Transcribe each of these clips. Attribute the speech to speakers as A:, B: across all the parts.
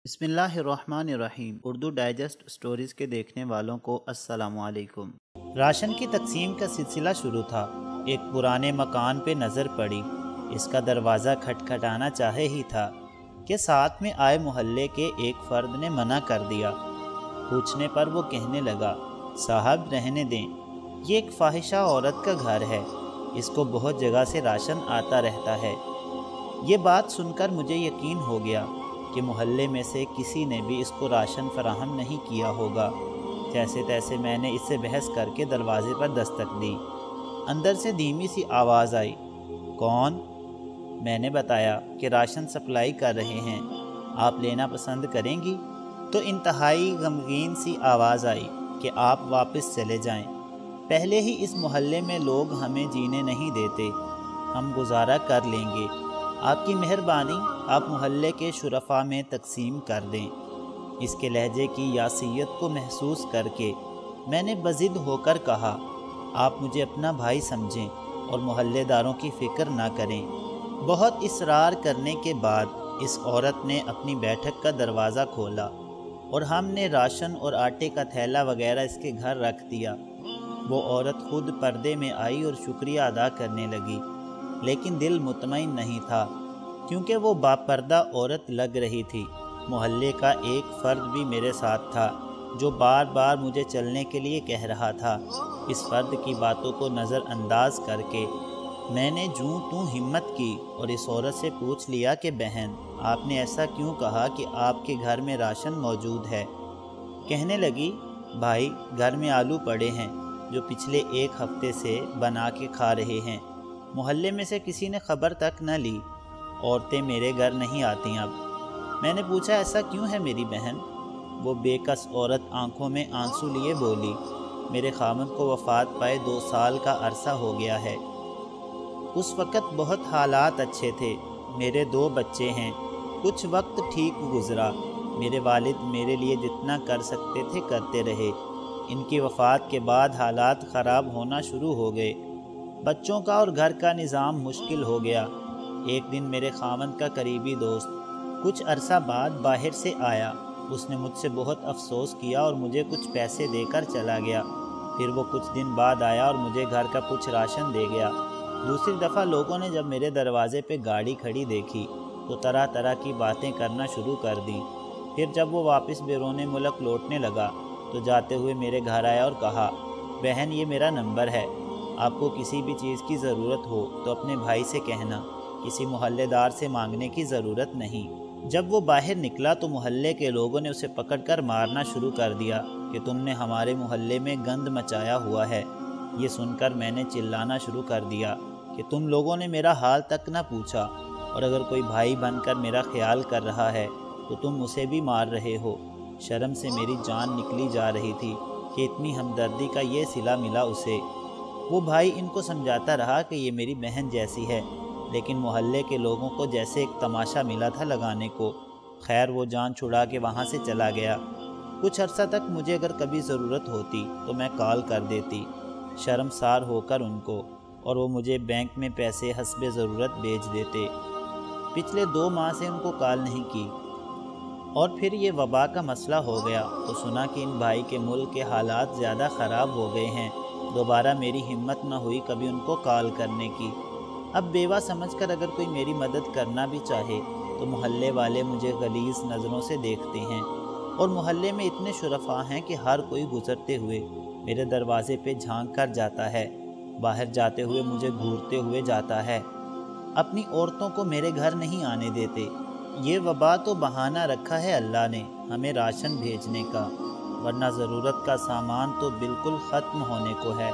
A: بسم اللہ الرحمن الرحیم۔ اردو ڈائجسٹ سٹوریز کے دیکھنے والوں کو السلام علیکم۔ راشن کی تقسیم کا سلسلہ شروع تھا۔ ایک پرانے مکان پہ نظر پڑی۔ اس کا دروازہ کھٹکھٹانا چاہے ہی تھا کہ ساتھ میں آئے محلے کے ایک فرد نے منع کر دیا۔ پوچھنے پر وہ کہنے لگا، صاحب رہنے دیں، یہ ایک فاحشہ عورت کا گھر ہے، اس کو بہت جگہ سے راشن آتا رہتا ہے۔ یہ بات سن کر مجھے یقین ہو گیا کہ محلے میں سے کسی نے بھی اس کو راشن فراہم نہیں کیا ہوگا۔ جیسے تیسے میں نے اس سے بحث کر کے دروازے پر دستک دی۔ اندر سے دھیمی سی آواز آئی، کون؟ میں نے بتایا کہ راشن سپلائی کر رہے ہیں، آپ لینا پسند کریں گی؟ تو انتہائی غمگین سی آواز آئی کہ آپ واپس چلے جائیں، پہلے ہی اس محلے میں لوگ ہمیں جینے نہیں دیتے، ہم گزارا کر لیں گے، آپ کی مہربانی آپ محلے کے شرفاء میں تقسیم کر دیں۔ اس کے لہجے کی یاسیت کو محسوس کر کے میں نے بضد ہو کر کہا، آپ مجھے اپنا بھائی سمجھیں اور محلے داروں کی فکر نہ کریں۔ بہت اصرار کرنے کے بعد اس عورت نے اپنی بیٹھک کا دروازہ کھولا اور ہم نے راشن اور آٹے کا تھیلا وغیرہ اس کے گھر رکھ دیا۔ وہ عورت خود پردے میں آئی اور شکریہ ادا کرنے لگی، لیکن دل مطمئن نہیں تھا کیونکہ وہ باپردہ عورت لگ رہی تھی۔ محلے کا ایک فرد بھی میرے ساتھ تھا جو بار بار مجھے چلنے کے لیے کہہ رہا تھا۔ اس فرد کی باتوں کو نظر انداز کر کے میں نے جوں توں ہمت کی اور اس عورت سے پوچھ لیا کہ بہن، آپ نے ایسا کیوں کہا کہ آپ کے گھر میں راشن موجود ہے؟ کہنے لگی، بھائی گھر میں آلو پڑے ہیں جو پچھلے ایک ہفتے سے بنا کے کھا رہے ہیں، محلے میں سے کسی نے خبر تک نہ لی، عورتیں میرے گھر نہیں آتی اب۔ میں نے پوچھا، ایسا کیوں ہے میری بہن؟ وہ بے کس عورت آنکھوں میں آنسو لیے بولی، میرے خاوند کو وفات پائے 2 سال کا عرصہ ہو گیا ہے۔ اس وقت بہت حالات اچھے تھے، میرے 2 بچے ہیں، کچھ وقت ٹھیک گزرا، میرے والد میرے لیے جتنا کر سکتے تھے کرتے رہے۔ ان کی وفات کے بعد حالات خراب ہونا شروع ہو گئے، بچوں کا اور گھر کا نظام مشکل ہو گیا۔ ایک دن میرے خاوند کا قریبی دوست کچھ عرصہ بعد باہر سے آیا، اس نے مجھ سے بہت افسوس کیا اور مجھے کچھ پیسے دے کر چلا گیا۔ پھر وہ کچھ دن بعد آیا اور مجھے گھر کا کچھ راشن دے گیا۔ دوسری دفعہ لوگوں نے جب میرے دروازے پہ گاڑی کھڑی دیکھی تو طرح طرح کی باتیں کرنا شروع کر دیں۔ پھر جب وہ واپس بیرون ملک لوٹنے لگا تو جاتے ہوئے میرے گھر آیا اور کہا، بہن یہ میرا نمبر ہے، آپ کو کسی بھی چیز کی ضرورت ہو تو اپنے بھائی سے کہنا، کسی محلے دار سے مانگنے کی ضرورت نہیں۔ جب وہ باہر نکلا تو محلے کے لوگوں نے اسے پکڑ کر مارنا شروع کر دیا کہ تم نے ہمارے محلے میں گند مچایا ہوا ہے۔ یہ سن کر میں نے چلانا شروع کر دیا کہ تم لوگوں نے میرا حال تک نہ پوچھا، اور اگر کوئی بھائی بن کر میرا خیال کر رہا ہے تو تم اسے بھی مار رہے ہو۔ شرم سے میری جان نکلی جا رہی تھی کہ اتنی ہمدردی کا یہ صلہ ملا اسے۔ وہ بھائی ان کو سمجھاتا رہا کہ یہ میری بہن جیسی ہے، لیکن محلے کے لوگوں کو جیسے ایک تماشا ملا تھا لگانے کو۔ خیر وہ جان چھڑا کے وہاں سے چلا گیا۔ کچھ عرصہ تک مجھے اگر کبھی ضرورت ہوتی تو میں کال کر دیتی شرمسار ہو کر ان کو، اور وہ مجھے بینک میں پیسے حسب ضرورت بھیج دیتے۔ پچھلے 2 ماہ سے ان کو کال نہیں کی، اور پھر یہ وبا کا مسئلہ ہو گیا تو سنا کہ ان بھائی کے ملک کے حالات زیادہ خراب ہو گئے ہیں۔ دوبارہ میری ہمت نہ ہوئی کبھی ان کو کال کرنے کی۔ اب بیوہ سمجھ کر اگر کوئی میری مدد کرنا بھی چاہے تو محلے والے مجھے غلیظ نظروں سے دیکھتے ہیں، اور محلے میں اتنے شرفاء ہیں کہ ہر کوئی گزرتے ہوئے میرے دروازے پہ جھانک کر جاتا ہے، باہر جاتے ہوئے مجھے گھورتے ہوئے جاتا ہے۔ اپنی عورتوں کو میرے گھر نہیں آنے دیتے۔ یہ وبا تو بہانہ رکھا ہے اللہ نے ہمیں راشن بھیجنے کا، ورنہ ضرورت کا سامان تو بالکل ختم ہونے کو ہے۔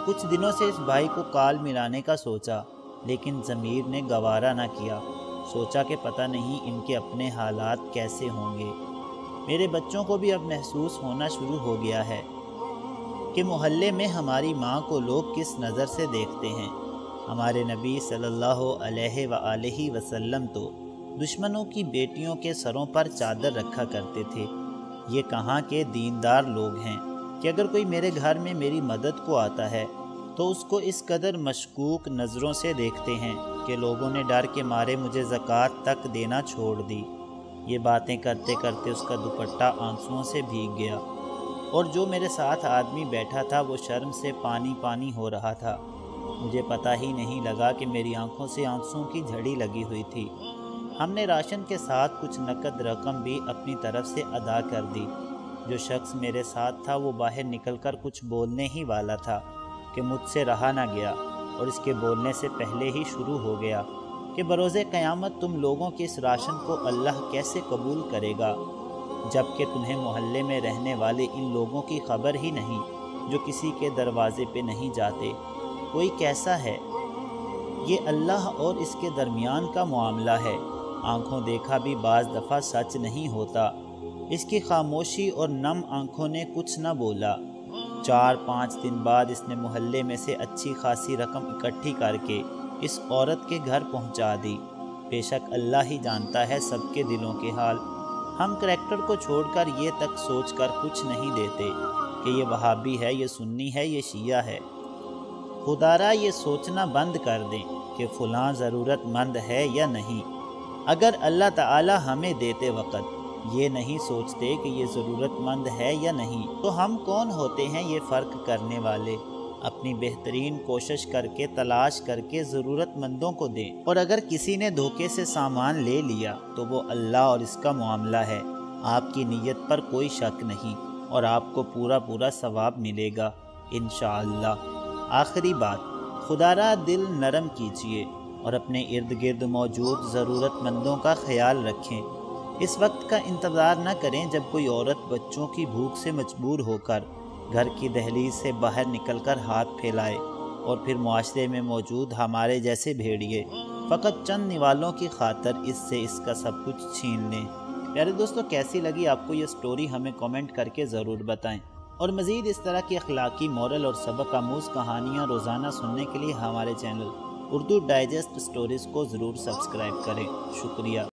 A: کچھ دنوں سے اس بھائی کو کال ملانے کا سوچا، لیکن ضمیر نے گوارا نہ کیا۔ سوچا کہ پتہ نہیں ان کے اپنے حالات کیسے ہوں گے۔ میرے بچوں کو بھی اب محسوس ہونا شروع ہو گیا ہے کہ محلے میں ہماری ماں کو لوگ کس نظر سے دیکھتے ہیں۔ ہمارے نبی صلی اللہ علیہ وآلہ وسلم تو دشمنوں کی بیٹیوں کے سروں پر چادر رکھا کرتے تھے۔ یہ کہاں کے دیندار لوگ ہیں کہ اگر کوئی میرے گھر میں میری مدد کو آتا ہے تو اس کو اس قدر مشکوک نظروں سے دیکھتے ہیں کہ لوگوں نے ڈر کے مارے مجھے زکوٰۃ تک دینا چھوڑ دی۔ یہ باتیں کرتے کرتے اس کا دوپٹہ آنسوؤں سے بھیگ گیا اور جو میرے ساتھ آدمی بیٹھا تھا وہ شرم سے پانی پانی ہو رہا تھا۔ مجھے پتہ ہی نہیں لگا کہ میری آنکھوں سے آنسوؤں کی جھڑی لگی ہوئی تھی۔ ہم نے راشن کے ساتھ کچھ نقد رقم بھی اپنی طرف سے ادا کر دی۔ جو شخص میرے ساتھ تھا وہ باہر نکل کر کچھ بولنے ہی والا تھا کہ مجھ سے رہا نہ گیا اور اس کے بولنے سے پہلے ہی شروع ہو گیا کہ بروز قیامت تم لوگوں کے اس راشن کو اللہ کیسے قبول کرے گا، جبکہ تمہیں محلے میں رہنے والے ان لوگوں کی خبر ہی نہیں جو کسی کے دروازے پہ نہیں جاتے۔ کوئی کیسا ہے؟ یہ اللہ اور اس کے درمیان کا معاملہ ہے۔ آنکھوں دیکھا بھی بعض دفعہ سچ نہیں ہوتا۔ اس کی خاموشی اور نم آنکھوں نے کچھ نہ بولا۔ 4-5 دن بعد اس نے محلے میں سے اچھی خاصی رقم اکٹھی کر کے اس عورت کے گھر پہنچا دی۔ بے شک اللہ ہی جانتا ہے سب کے دلوں کے حال۔ ہم کریکٹر کو چھوڑ کر یہ تک سوچ کر کچھ نہیں دیتے کہ یہ وہابی ہے، یہ سنی ہے، یہ شیعہ ہے۔ خدارا یہ سوچنا بند کر دیں کہ فلاں ضرورت مند ہے یا نہیں۔ اگر اللہ تعالی ہمیں دیتے وقت یہ نہیں سوچتے کہ یہ ضرورت مند ہے یا نہیں تو ہم کون ہوتے ہیں یہ فرق کرنے والے؟ اپنی بہترین کوشش کر کے تلاش کر کے ضرورت مندوں کو دیں، اور اگر کسی نے دھوکے سے سامان لے لیا تو وہ اللہ اور اس کا معاملہ ہے۔ آپ کی نیت پر کوئی شک نہیں اور آپ کو پورا ثواب ملے گا انشاءاللہ۔ آخری بات، خدارا دل نرم کیجئے اور اپنے ارد گرد موجود ضرورت مندوں کا خیال رکھیں۔ اس وقت کا انتظار نہ کریں جب کوئی عورت بچوں کی بھوک سے مجبور ہو کر گھر کی دہلیز سے باہر نکل کر ہاتھ پھیلائے، اور پھر معاشرے میں موجود ہمارے جیسے بھیڑیے فقط چند نوالوں کی خاطر اس سے اس کا سب کچھ چھین لیں۔ پیارے دوستو، کیسی لگی آپ کو یہ سٹوری ہمیں کامنٹ کر کے ضرور بتائیں، اور مزید اس طرح کی اخلاقی، مورل اور سبق آموز کہانیاں روزانہ سننے کے لیے ہمارے چینل اردو ڈائجسٹ سٹوریز کو ضرور سبسکرائب کریں۔ شکریہ۔